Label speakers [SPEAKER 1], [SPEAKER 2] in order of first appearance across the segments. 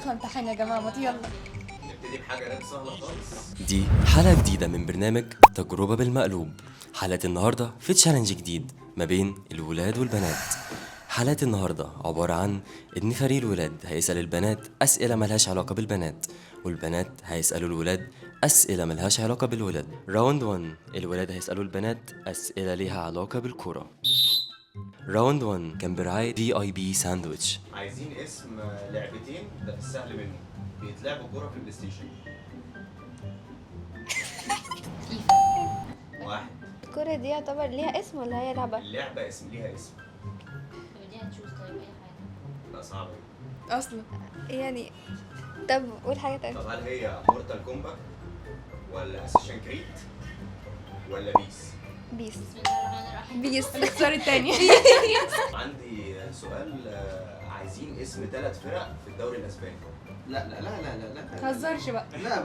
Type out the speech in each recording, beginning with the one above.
[SPEAKER 1] داخله امتحان يا جماعه، ما يلا
[SPEAKER 2] نبتدي بحاجه سهله خالص.
[SPEAKER 3] دي حلقة جديدة من برنامج تجربة بالمقلوب. حلقة النهاردة في تشالنج جديد ما بين الولاد والبنات. حلقة النهاردة عبارة عن إن فريق الولاد هيسأل البنات أسئلة ملهاش علاقة بالبنات، والبنات هيسألوا الولاد أسئلة ملهاش علاقة بالولاد. راوند 1 الولاد هيسألوا البنات أسئلة ليها علاقة بالكورة. راوند 1 كان برعاية VIP ساندويتش.
[SPEAKER 2] عايزين اسم لعبتين ده في السهل منه بيتلعبوا كوره في البلاي ستيشن. واحد.
[SPEAKER 4] الكرة دي يعتبر ليها اسم ولا هي لعبة؟
[SPEAKER 2] اللعبه اسم ليها اسم.
[SPEAKER 5] دي هتشوز طيب اي حاجه.
[SPEAKER 2] لا صعبه.
[SPEAKER 1] اصلا
[SPEAKER 4] يعني طب قول حاجة تانية.
[SPEAKER 2] طب هل هي مورتال كومبات ولا اسيشن كريد ولا بيس؟
[SPEAKER 4] بيس.
[SPEAKER 5] بسم الله الرحمن الرحيم.
[SPEAKER 4] بيس.
[SPEAKER 1] الاختيار التاني.
[SPEAKER 2] عندي سؤال. عايزين اسم 3 فرق في الدوري الاسباني.
[SPEAKER 6] لا لا لا لا لا لا
[SPEAKER 1] متهزرش بقى.
[SPEAKER 6] لا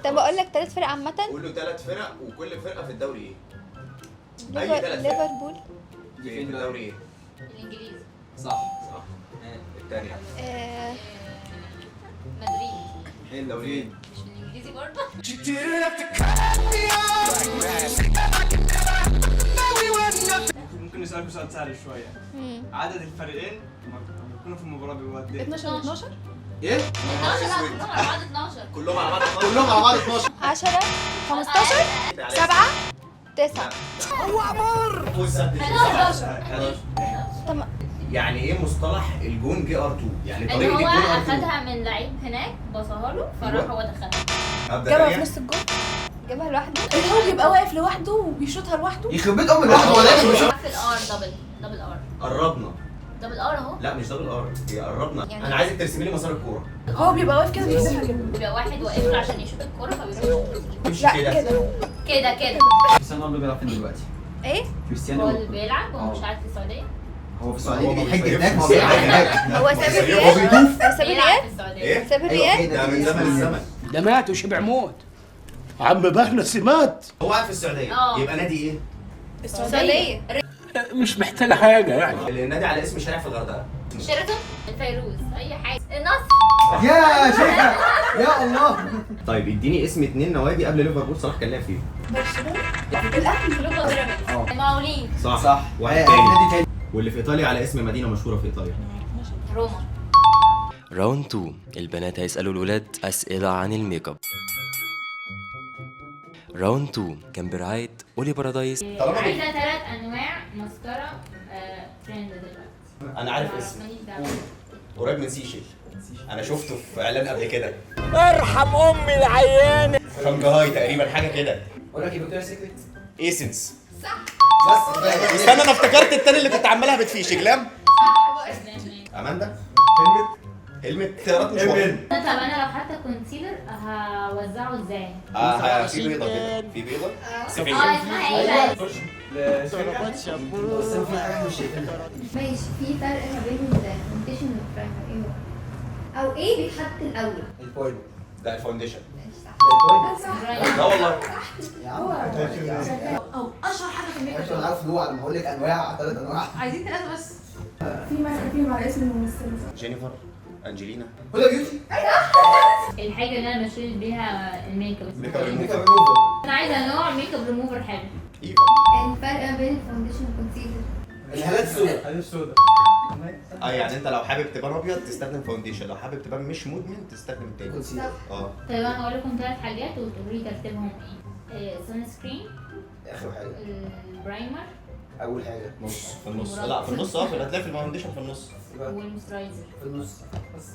[SPEAKER 4] طب اقول لك 3 فرق عامة.
[SPEAKER 2] قول له 3 فرق وكل فرقه في الدوري ايه؟ أي 3 فرق؟
[SPEAKER 4] ليفربول.
[SPEAKER 2] في الدوري ايه؟
[SPEAKER 5] الانجليزي.
[SPEAKER 6] صح
[SPEAKER 2] صح. الثانيه
[SPEAKER 5] مدريد.
[SPEAKER 2] الدوري
[SPEAKER 5] مش الانجليزي برضه.
[SPEAKER 6] ممكن نسألكم سؤال سهل شوية. عدد الفريقين لما يكونوا في المباراة بيبقوا قد ايه؟
[SPEAKER 1] 12
[SPEAKER 6] ايه؟
[SPEAKER 5] 12 لا كلهم على بعض 12.
[SPEAKER 2] كلهم على بعض.
[SPEAKER 6] كلهم على بعض 12.
[SPEAKER 4] 10 15 7 9. طب
[SPEAKER 2] يعني ايه مصطلح الجون جي ار 2؟ يعني
[SPEAKER 5] ان
[SPEAKER 2] طريقه
[SPEAKER 5] هو
[SPEAKER 2] الجون ار 2.
[SPEAKER 5] اخدها من لعيب هناك بصاها له فراح هو دخلها.
[SPEAKER 1] جابها في نص الجول،
[SPEAKER 4] جابها لوحده.
[SPEAKER 1] اللي هو بيبقى واقف لوحده وبيشوطها لوحده.
[SPEAKER 6] يخرب بيت ام الواحد هو لازم يشوف.
[SPEAKER 5] حرف الار دبل ار.
[SPEAKER 2] قربنا.
[SPEAKER 5] دبل ار اهو.
[SPEAKER 2] لا مش دبل ار، هي قربنا.
[SPEAKER 5] يعني
[SPEAKER 2] انا عايزك ترسمي لي مسار الكوره.
[SPEAKER 1] هو بيبقى واقف كده بيحسبها كده.
[SPEAKER 5] بيبقى واحد واقف له عشان يشوط الكوره فبيروح
[SPEAKER 2] مش
[SPEAKER 1] لا
[SPEAKER 2] كده.
[SPEAKER 1] كده
[SPEAKER 5] كده.
[SPEAKER 6] كريستيانو رونالدو بيلعب فين دلوقتي؟
[SPEAKER 4] ايه؟
[SPEAKER 5] هو
[SPEAKER 6] كريستيانو
[SPEAKER 5] اللي بيلعب هو مش عارف في السعوديه.
[SPEAKER 6] هو في السعودية
[SPEAKER 2] هو
[SPEAKER 6] بيحج
[SPEAKER 2] في
[SPEAKER 6] هناك. هو
[SPEAKER 2] السعودية.
[SPEAKER 6] بيلعب هناك.
[SPEAKER 4] هو ساب
[SPEAKER 2] هو
[SPEAKER 4] الريال؟
[SPEAKER 2] بيطوف.
[SPEAKER 4] هو ساب
[SPEAKER 5] بيلعب
[SPEAKER 4] الريال؟
[SPEAKER 5] في السعوديه.
[SPEAKER 2] ايه؟
[SPEAKER 4] ساب الريال؟
[SPEAKER 2] ده من زمن الزمن.
[SPEAKER 7] ده مات وشبع موت. عم بهنس مات.
[SPEAKER 2] هو قاعد في السعوديه. يبقى نادي ايه؟
[SPEAKER 4] السعودية.
[SPEAKER 7] مش محتاجة حاجة يعني.
[SPEAKER 2] النادي على اسم شارع في الغردقه.
[SPEAKER 5] شيراتون. الفيروز. اي حاجه. النصر.
[SPEAKER 6] يا شيخة يا الله.
[SPEAKER 2] طيب اديني اسم 2 نوادي قبل ليفربول صلاح كان لعب فيه.
[SPEAKER 5] كلوبا بيراميدز. المقاولين.
[SPEAKER 2] صح. واحد
[SPEAKER 6] نادي
[SPEAKER 2] تاني.
[SPEAKER 6] تاني.
[SPEAKER 2] واللي في ايطاليا على اسم مدينه مشهوره في ايطاليا.
[SPEAKER 5] روما.
[SPEAKER 3] راوند 2 البنات هيسألوا الولاد أسئلة عن الميك اب. راوند 2 كان برعاية أولي بارادايس.
[SPEAKER 5] عايزه 3 انواع مسكره ترند دلوقتي.
[SPEAKER 2] انا عارف اسم
[SPEAKER 5] ماليش دعوه.
[SPEAKER 2] قريب من سيشل. انا شفته في اعلان قبل كده.
[SPEAKER 7] ارحم امي العيانة.
[SPEAKER 2] شنغهاي تقريبا حاجه كده.
[SPEAKER 6] اقول لك ايه فيكتوريا سيكريت؟
[SPEAKER 2] ايسنس.
[SPEAKER 6] بس كفاية.
[SPEAKER 2] استنى انا افتكرت التاني اللي كنت عمالها بتفيش جلام. اماندا. هلمت اختيارات مش واضحه.
[SPEAKER 5] طب انا لو حتى كونسيلر هوزعه ازاي؟
[SPEAKER 2] في بيضه كده. في بيضه.
[SPEAKER 5] اسمها ايه بقى؟
[SPEAKER 6] بس في حاجة مش شايفينها.
[SPEAKER 8] ماشي، في فرق ما بين الفاونديشن والبرايمر، ايه هو؟ او ايه بيتحط الاول؟
[SPEAKER 6] البوينت.
[SPEAKER 2] ده الفاونديشن.
[SPEAKER 8] ماشي صح.
[SPEAKER 6] البوينت.
[SPEAKER 2] لا والله.
[SPEAKER 6] يا عم
[SPEAKER 1] او اشهر حاجه في الميك
[SPEAKER 6] انا عارف اللي هو لما اقول لك انواع 3 انواع.
[SPEAKER 1] عايزين 3 بس. في مثلا فيهم على اسم الممثل.
[SPEAKER 2] جينيفر. انجلينا.
[SPEAKER 6] هدى بيوتي.
[SPEAKER 5] الحاجه اللي انا بشيل بيها الميك اب.
[SPEAKER 2] ميك اب
[SPEAKER 6] ميك اب
[SPEAKER 2] ريموفر.
[SPEAKER 6] ريموفر.
[SPEAKER 5] انا عايزه نوع ميك اب ريموفر حلو.
[SPEAKER 2] ايفا.
[SPEAKER 8] الفرق ما بين الفاونديشن والكونسيلر.
[SPEAKER 6] الهالات السوداء. السوداء.
[SPEAKER 2] يعني انت لو حابب تبان ابيض تستخدم فاونديشن، لو حابب تبان مش مدمن تستخدم التاني.
[SPEAKER 6] كونسيلر.
[SPEAKER 5] طيب انا هقول لكم 3 حاجات وتقولوا لي ترتيبهم ايه. سان سكرين.
[SPEAKER 6] اخر حاجة.
[SPEAKER 5] البرايمر.
[SPEAKER 6] اول حاجة نص.
[SPEAKER 2] في النص. لا في النص. هتلاقي في الفاونديشن في النص.
[SPEAKER 5] والموسترايزر.
[SPEAKER 6] في النص بس.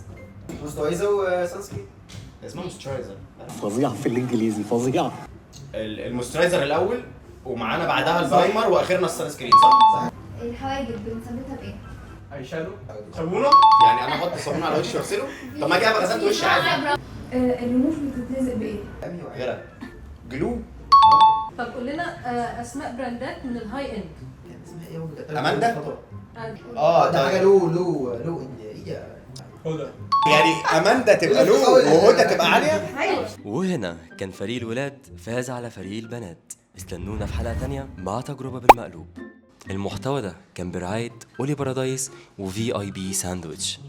[SPEAKER 6] مستويزة وسانسكرين.
[SPEAKER 2] اسمها موسترايزر.
[SPEAKER 7] فظيع في الانجليزي فظيع.
[SPEAKER 2] الموسترايزر الاول ومعانا بعدها البرايمر واخرنا السان سكرين. صح؟
[SPEAKER 8] الحواجب بنثبتها بايه؟
[SPEAKER 6] اي شادو.
[SPEAKER 2] صابونه. يعني انا احط الصابونه على وشي واغسله. طب ما اجي ابقى غسلت وشي عادي.
[SPEAKER 1] الرموش بتتلزق بايه؟
[SPEAKER 2] غيرها. جلو.
[SPEAKER 1] طب قول لنا اسماء براندات من الهاي اند.
[SPEAKER 2] اماندا.
[SPEAKER 6] ده حاجة له هدى.
[SPEAKER 2] يعني اماندا تبقى لو وهدى تبقى عاليه.
[SPEAKER 3] وهنا كان فريق الولاد فاز على فريق البنات. استنونا في حلقة تانية مع تجربة بالمقلوب. المحتوى ده كان برعاية أولي بارادايس وفي اي بي ساندويتش.